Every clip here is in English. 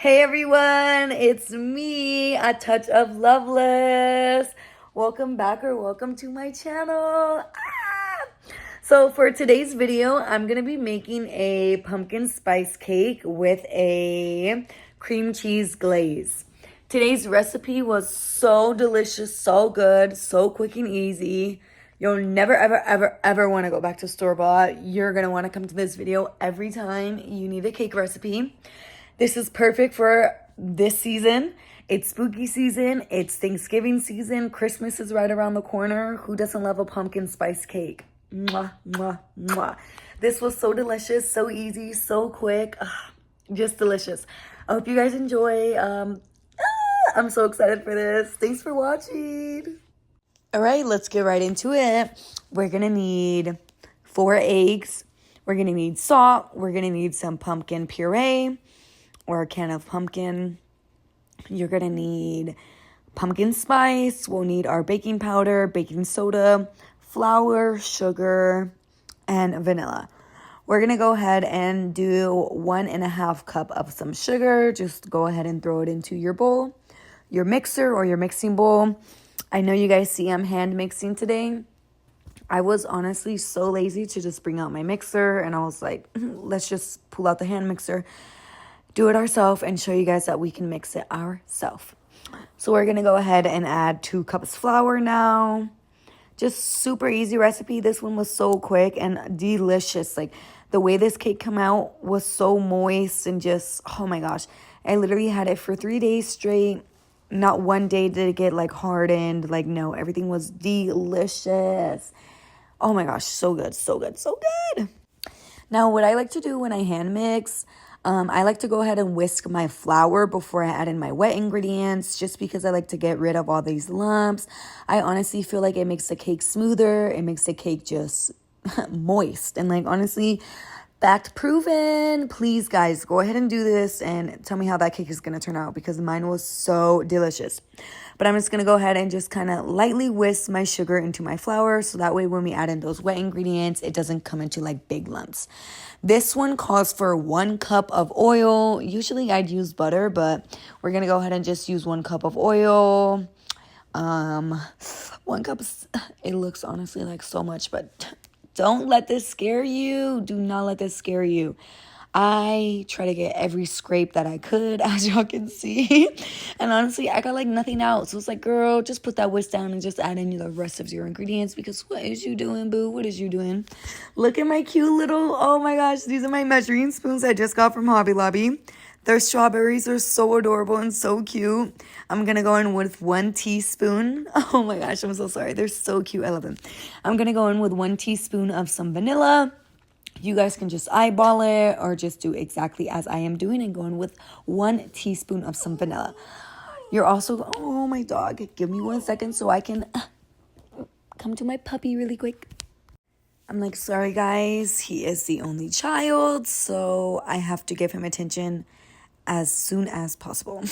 Hey everyone, it's me, A Touch of Loveless. Welcome back or welcome to my channel. So for today's video, I'm going to be making a pumpkin spice cake with a cream cheese glaze. Today's recipe was so delicious, so good, so quick and easy. You'll never, ever, ever, ever want to go back to store-bought. You're going to want to come to this video every time you need a cake recipe. This is perfect for this season. It's spooky season. It's Thanksgiving season. Christmas is right around the corner. Who doesn't love a pumpkin spice cake? Mwah, mwah, mwah. This was so delicious, so easy, so quick. Just delicious. I hope you guys enjoy. I'm so excited for this. Thanks for watching. All right, let's get right into it. We're going to need 4 eggs. We're going to need salt. We're going to need some pumpkin puree or a can of pumpkin. You're going to need pumpkin spice. We'll need our baking powder, baking soda, flour, sugar, and vanilla. We're going to go ahead and do 1.5 cup of some sugar. Just go ahead and throw it into your bowl, your mixer or your mixing bowl. I know you guys see I'm hand mixing today. I was honestly so lazy to just bring out my mixer, and I was like, let's just pull out the hand mixer, do it ourselves, and show you guys that we can mix it ourselves. So we're going to go ahead and add 2 cups flour now. Just super easy recipe. This one was so quick and delicious. Like the way this cake came out was so moist and just, oh my gosh. I literally had it for 3 days straight. Not one day did it get like hardened. Like no, everything was delicious. Oh my gosh, so good, so good, so good. Now what I like to do when I hand mix, I like to go ahead and whisk my flour before I add in my wet ingredients, just because I like to get rid of all these lumps. I honestly feel like it makes the cake smoother. It makes the cake just moist. And like honestly, fact proven. Please guys, go ahead and do this and tell me how that cake is going to turn out, because mine was so delicious. But I'm just going to go ahead and just kind of lightly whisk my sugar into my flour, so that way when we add in those wet ingredients, it doesn't come into like big lumps. This one calls for 1 cup of oil. Usually I'd use butter, but we're going to go ahead and just use 1 cup of oil. 1 cup, it looks honestly like so much, but don't let this scare you. Do not let this scare you. I try to get every scrape that I could, as y'all can see. And honestly, I got like nothing out. So it's like, girl, just put that whisk down and just add in the rest of your ingredients, because what is you doing, boo? What is you doing? Look at my cute little, oh my gosh, these are my measuring spoons I just got from Hobby Lobby. Their strawberries are so adorable and so cute. I'm going to go in with 1 teaspoon. Oh my gosh, I'm so sorry. They're so cute. I love them. I'm going to go in with 1 teaspoon of some vanilla. You guys can just eyeball it or just do exactly as I am doing and go in with 1 teaspoon of some vanilla. You're also, oh my dog, give me 1 second so I can come to my puppy really quick. I'm like, sorry guys, he is the only child, so I have to give him attention as soon as possible.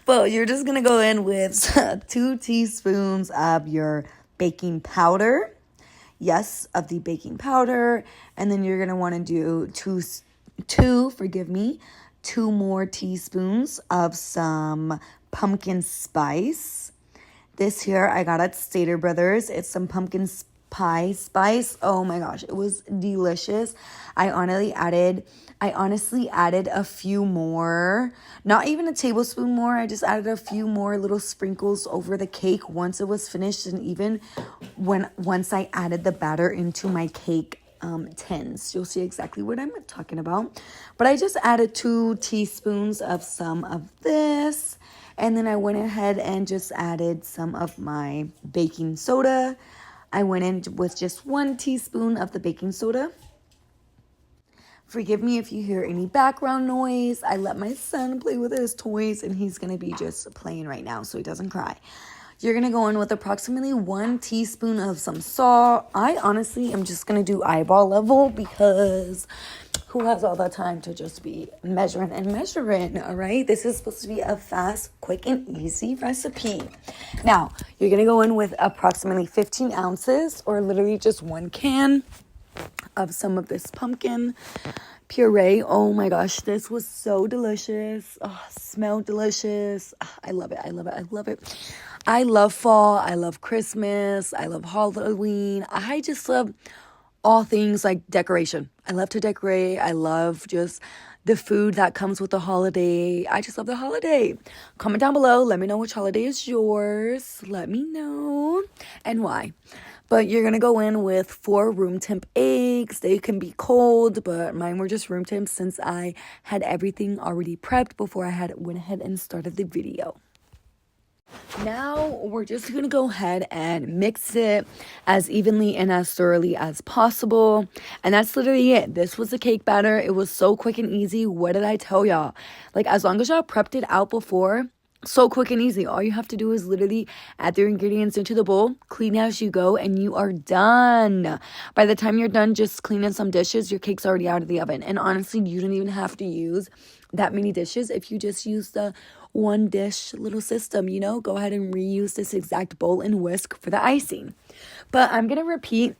But you're just going to go in with 2 teaspoons of your baking powder. Yes, of the baking powder. And then you're going to want to do 2 more teaspoons of some pumpkin spice. This here I got at Stater Brothers. It's some pumpkin pie spice. Oh my gosh, it was delicious. I honestly added a few more, not even a tablespoon more. I just added a few more little sprinkles over the cake once it was finished, and even once I added the batter into my cake tins. You'll see exactly what I'm talking about. But I just added 2 teaspoons of some of this, and then I went ahead and just added some of my baking soda. I went in with just 1 teaspoon of the baking soda. Forgive me if you hear any background noise. I let my son play with his toys, and he's going to be just playing right now so he doesn't cry. You're going to go in with approximately 1 teaspoon of some salt. I honestly am just going to do eyeball level, because who has all the time to just be measuring, all right? This is supposed to be a fast, quick, and easy recipe. Now, you're going to go in with approximately 15 ounces, or literally just 1 can of some of this pumpkin puree. Oh my gosh, this was so delicious. Oh, smelled delicious. I love it. I love it. I love it. I love fall. I love Christmas. I love Halloween. I just love all things like decoration. I love to decorate. I love just the food that comes with the holiday. I just love the holiday. Comment down below. Let me know which holiday is yours. Let me know and why. But you're going to go in with 4 room temp eggs. They can be cold, but mine were just room temp since I had everything already prepped before I went ahead and started the video. Now we're just going to go ahead and mix it as evenly and as thoroughly as possible. And that's literally it. This was the cake batter. It was so quick and easy. What did I tell y'all? Like, as long as y'all prepped it out before, so quick and easy. All you have to do is literally add your ingredients into the bowl, clean as you go, and you are done. By the time you're done just cleaning some dishes, your cake's already out of the oven. And honestly, you don't even have to use that many dishes if you just use the one dish little system, you know. Go ahead and reuse this exact bowl and whisk for the icing. But I'm going to repeat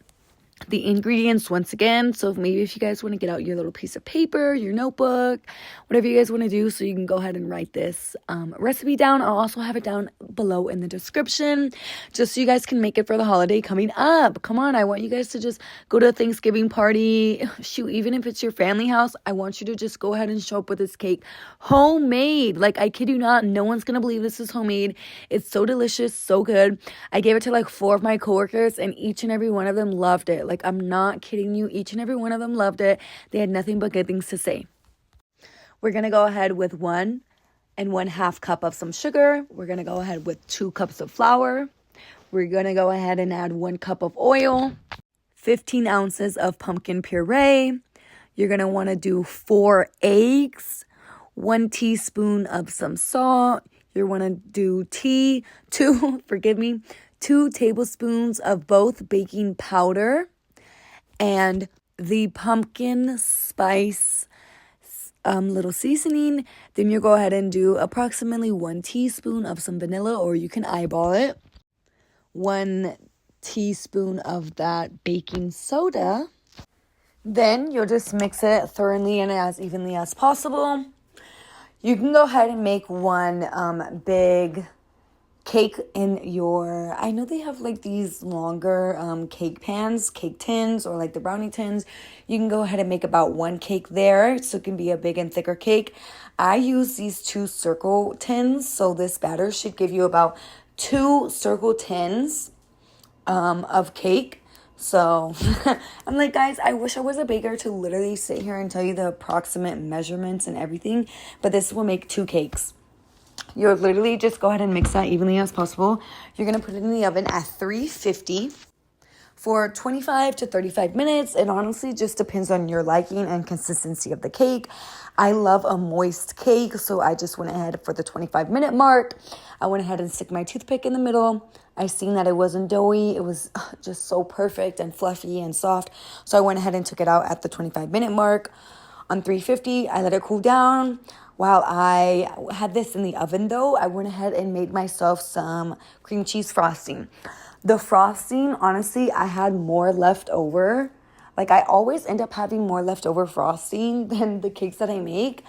the ingredients once again. So maybe if you guys want to get out your little piece of paper, your notebook, whatever you guys want to do, so you can go ahead and write this recipe down. I'll also have it down below in the description, just so you guys can make it for the holiday coming up. Come on, I want you guys to just go to a Thanksgiving party. Shoot, even if it's your family house, I want you to just go ahead and show up with this cake. Homemade. Like, I kid you not, no one's gonna believe this is homemade. It's so delicious, so good. I gave it to like 4 of my coworkers, and each and every one of them loved it. Like, I'm not kidding you. Each and every one of them loved it. They had nothing but good things to say. We're going to go ahead with 1 1/2 cup of some sugar. We're going to go ahead with 2 cups of flour. We're going to go ahead and add 1 cup of oil, 15 ounces of pumpkin puree. You're going to want to do 4 eggs, 1 teaspoon of some salt. You want to do 2 tablespoons of both baking powder and the pumpkin spice little seasoning. Then you go ahead and do approximately 1 teaspoon of some vanilla, or you can eyeball it. 1 teaspoon of that baking soda. Then you'll just mix it thoroughly and as evenly as possible. You can go ahead and make 1 big cake in your, I know they have like these longer cake pans, cake tins, or like the brownie tins. You can go ahead and make about 1 cake there, so it can be a big and thicker cake. I use these 2 circle tins, so this batter should give you about 2 circle tins of cake. So I'm like, guys, I wish I was a baker to literally sit here and tell you the approximate measurements and everything, but this will make 2 cakes. You'll literally just go ahead and mix that evenly as possible. You're going to put it in the oven at 350 for 25 to 35 minutes. It honestly just depends on your liking and consistency of the cake. I love a moist cake, so I just went ahead for the 25-minute mark. I went ahead and stick my toothpick in the middle. I seen that it wasn't doughy. It was just so perfect and fluffy and soft. So I went ahead and took it out at the 25-minute mark. On 350, I let it cool down. While I had this in the oven, though, I went ahead and made myself some cream cheese frosting. The frosting, honestly, I had more left over. Like, I always end up having more leftover frosting than the cakes that I make.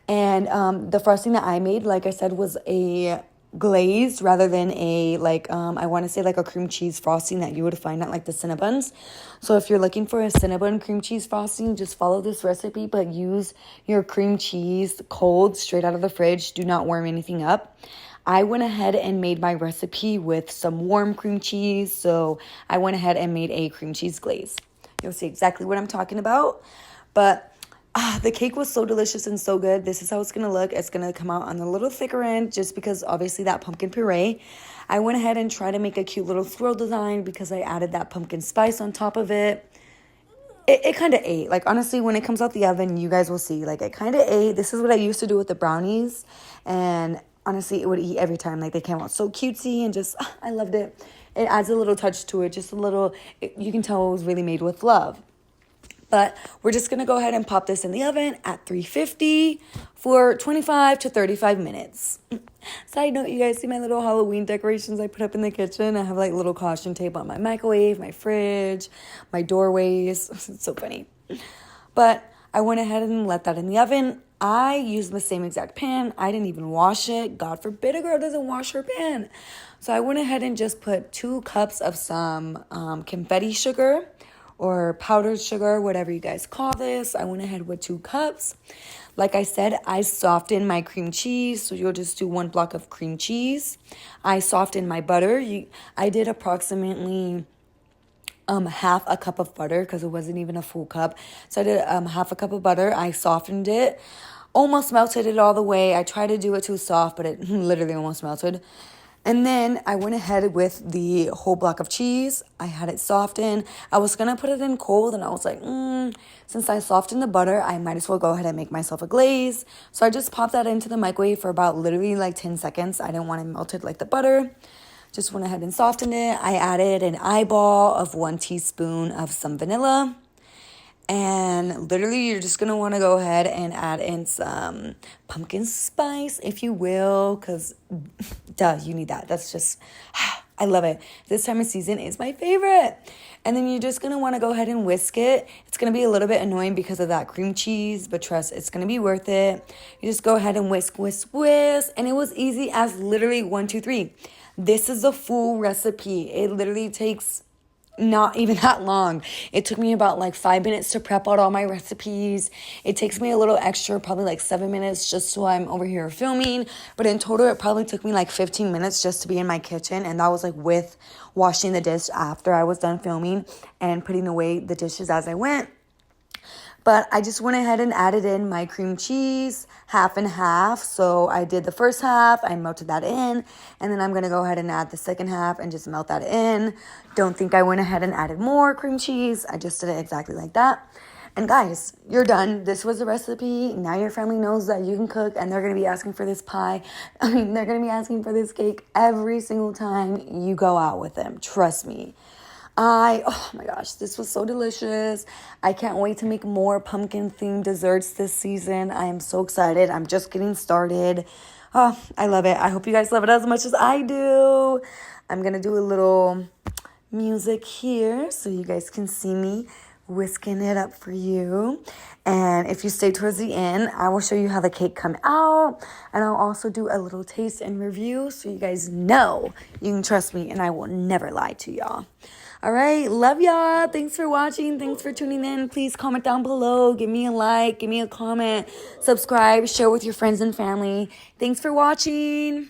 And the frosting that I made, like I said, was a glazed rather than a I want to say like a cream cheese frosting that you would find at like the Cinnabons. So if you're looking for a Cinnabon cream cheese frosting, just follow this recipe, but use your cream cheese cold, straight out of the fridge. Do not warm anything up. I went ahead and made my recipe with some warm cream cheese, so I went ahead and made a cream cheese glaze. You'll see exactly what I'm talking about. But the cake was so delicious and so good. This is how it's going to look. It's going to come out on the little thicker end just because obviously that pumpkin puree. I went ahead and tried to make a cute little swirl design because I added that pumpkin spice on top of it. It kind of ate. Like, honestly, when it comes out the oven, you guys will see. Like, it kind of ate. This is what I used to do with the brownies. And honestly, it would eat every time. Like, they came out so cutesy and just, I loved it. It adds a little touch to it. Just a little, you can tell it was really made with love. But we're just going to go ahead and pop this in the oven at 350 for 25 to 35 minutes. Side note, you guys see my little Halloween decorations I put up in the kitchen? I have like little caution tape on my microwave, my fridge, my doorways. It's so funny. But I went ahead and let that in the oven. I used the same exact pan. I didn't even wash it. God forbid a girl doesn't wash her pan. So I went ahead and just put 2 cups of some confetti sugar or powdered sugar, whatever you guys call this. I went ahead with 2 cups. Like I said, I softened my cream cheese. So you'll just do 1 block of cream cheese. I softened my butter. I did approximately half a cup of butter because it wasn't even a full cup. So I did half a cup of butter. I softened it, almost melted it all the way. I tried to do it too soft, but it literally almost melted. And then I went ahead with the whole block of cheese. I had it softened. I was going to put it in cold, and I was like, since I softened the butter, I might as well go ahead and make myself a glaze. So I just popped that into the microwave for about literally like 10 seconds. I didn't want it melted like the butter. Just went ahead and softened it. I added an eyeball of 1 teaspoon of some vanilla. And literally, you're just going to want to go ahead and add in some pumpkin spice, if you will, because, duh, you need that. That's just, I love it. This time of season is my favorite. And then you're just going to want to go ahead and whisk it. It's going to be a little bit annoying because of that cream cheese, but trust, it's going to be worth it. You just go ahead and whisk, whisk, whisk. And it was easy as literally 1, 2, 3. This is a full recipe. It literally takes not even that long. It took me about like 5 minutes to prep out all my recipes. It takes me a little extra, probably like 7 minutes just so I'm over here filming. But in total, it probably took me like 15 minutes just to be in my kitchen. And that was like with washing the dish after I was done filming and putting away the dishes as I went. But I just went ahead and added in my cream cheese, half and half. So I did the first half, I melted that in, and then I'm going to go ahead and add the second half and just melt that in. Don't think I went ahead and added more cream cheese. I just did it exactly like that. And guys, you're done. This was the recipe. Now your family knows that you can cook, and they're going to be asking for this pie. They're going to be asking for this cake every single time you go out with them. Trust me. Oh my gosh, this was so delicious. I can't wait to make more pumpkin themed desserts this season. I am so excited. I'm just getting started. Oh, I love it. I hope you guys love it as much as I do. I'm going to do a little music here so you guys can see me whisking it up for you. And if you stay towards the end, I will show you how the cake come out. And I'll also do a little taste and review so you guys know you can trust me and I will never lie to y'all. All right, love y'all. Thanks for watching. Thanks for tuning in. Please comment down below. Give me a like. Give me a comment. Subscribe. Share with your friends and family. Thanks for watching.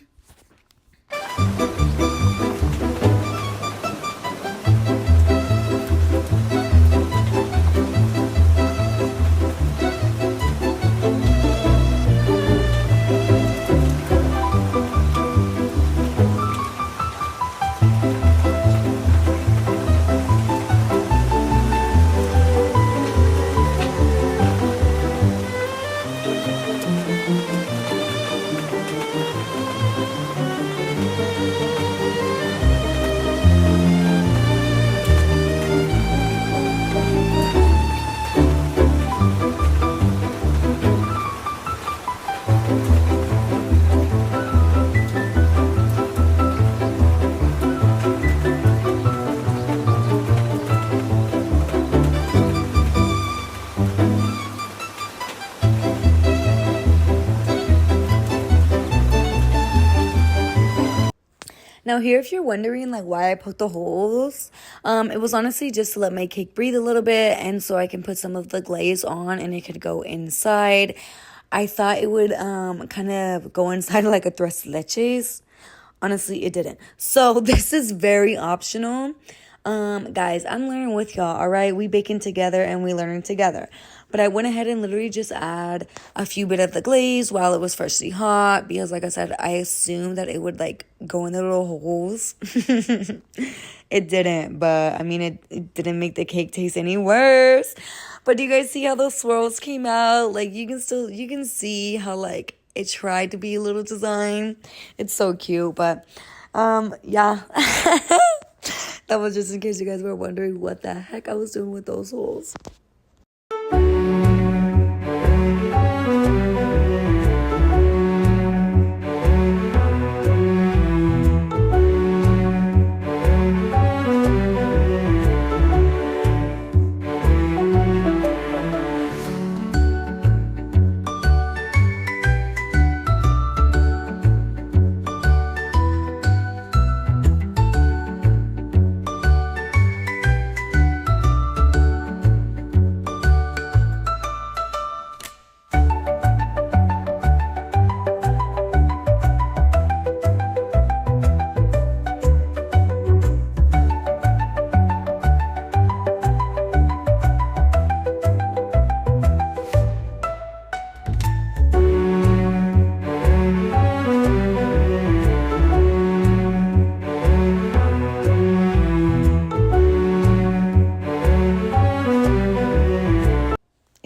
Now here, if you're wondering like why I poked the holes, it was honestly just to let my cake breathe a little bit and so I can put some of the glaze on and it could go inside. I thought it would kind of go inside like a tres leches. Honestly, it didn't. So this is very optional. Guys, I'm learning with y'all, all right? We baking together and we learning together. But I went ahead and literally just add a few bit of the glaze while it was freshly hot because, like I said, I assumed that it would, like, go in the little holes. It didn't, but, I mean, it didn't make the cake taste any worse. But do you guys see how those swirls came out? Like, you can see how, like, it tried to be a little design. It's so cute, but, yeah. That was just in case you guys were wondering what the heck I was doing with those holes.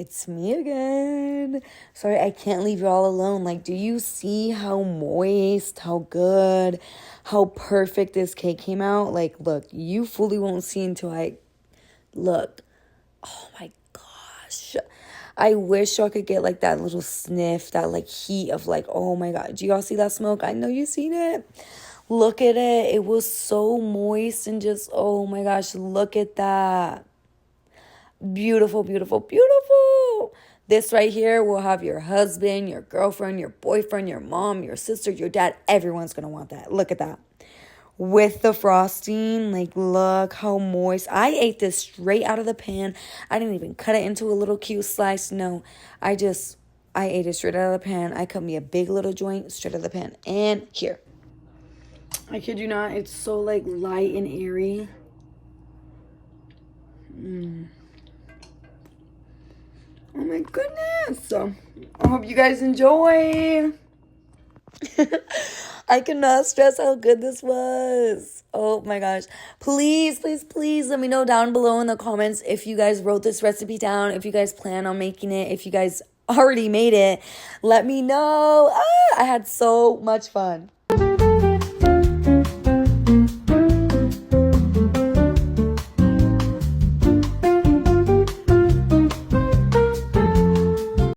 It's me again. Sorry, I can't leave you all alone. Like, do you see how moist, how good, how perfect this cake came out? Like, look, you fully won't see until I look. Oh my gosh. I wish y'all could get like that little sniff, that like heat of like, oh my God. Do y'all see that smoke? I know you seen it. Look at it. It was so moist and just, oh my gosh, look at that. Beautiful, beautiful, beautiful. This right here will have your husband, your girlfriend, your boyfriend, your mom, your sister, your dad. Everyone's going to want that. Look at that. With the frosting, like, look how moist. I ate this straight out of the pan. I didn't even cut it into a little cute slice. No, I ate it straight out of the pan. I cut me a big little joint straight out of the pan. And here. I kid you not, it's so like light and airy. Oh my goodness. So, I hope you guys enjoy. I cannot stress how good this was. Oh my gosh. Please, please, please let me know down below in the comments if you guys wrote this recipe down, if you guys plan on making it, if you guys already made it. Let me know. I had so much fun.